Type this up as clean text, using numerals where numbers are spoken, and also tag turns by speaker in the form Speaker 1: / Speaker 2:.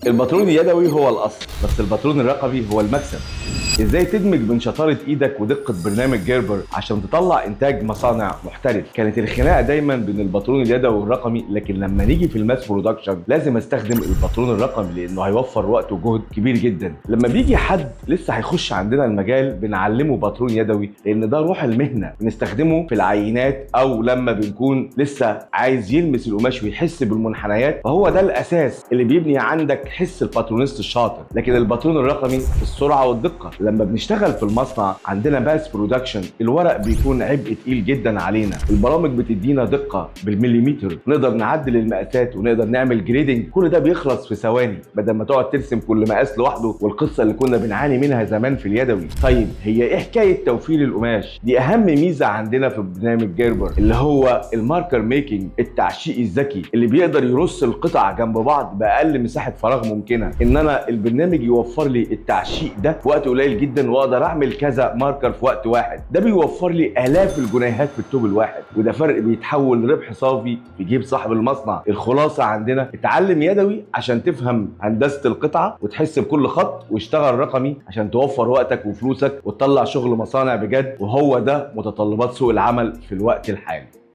Speaker 1: الباترون اليدوي هو الاصل، بس الباترون الرقمي هو المكسب. ازاي تدمج بين شطاره ايدك ودقه برنامج جيربر عشان تطلع انتاج مصانع محترف؟ كانت الخناقه دايما بين الباترون اليدوي والرقمي، لكن لما نيجي في الماس برودكشن لازم استخدم الباترون الرقمي لانه هيوفر وقت وجهد كبير جدا. لما بيجي حد لسه هيخش عندنا المجال بنعلمه باترون يدوي لان ده روح المهنه، بنستخدمه في العينات او لما بنكون لسه عايز يلمس القماش ويحس بالمنحنيات، فهو ده الاساس اللي بيبني عندك حس الباترونيست الشاطر. لكن الباترون الرقمي في السرعه والدقه. لما بنشتغل في المصنع عندنا باس برودكشن الورق بيكون عبء تقيل جدا علينا، البرامج بتدينا دقه بالمليمتر، نقدر نعدل المقاسات ونقدر نعمل جريدنج، كل ده بيخلص في ثواني بدل ما تقعد ترسم كل مقاس لوحده والقصه اللي كنا بنعاني منها زمان في اليدوي. طيب هي ايه حكايه توفير القماش؟ دي اهم ميزه عندنا في برنامج جيربر اللي هو الماركر ميكنج، التعشيق الذكي اللي بيقدر يرص القطع جنب بعض باقل مساحه فراغ ممكنه. ان انا البرنامج يوفر لي التعشيق ده في وقت قليل جدا واقدر اعمل كذا ماركر في وقت واحد، ده بيوفر لي الاف الجنيهات في التوب الواحد، وده فرق بيتحول لربح صافي في جيب صاحب المصنع. الخلاصه عندنا اتعلم يدوي عشان تفهم هندسه القطعه وتحس بكل خط، واشتغل رقمي عشان توفر وقتك وفلوسك وتطلع شغل مصانع بجد، وهو ده متطلبات سوق العمل في الوقت الحالي.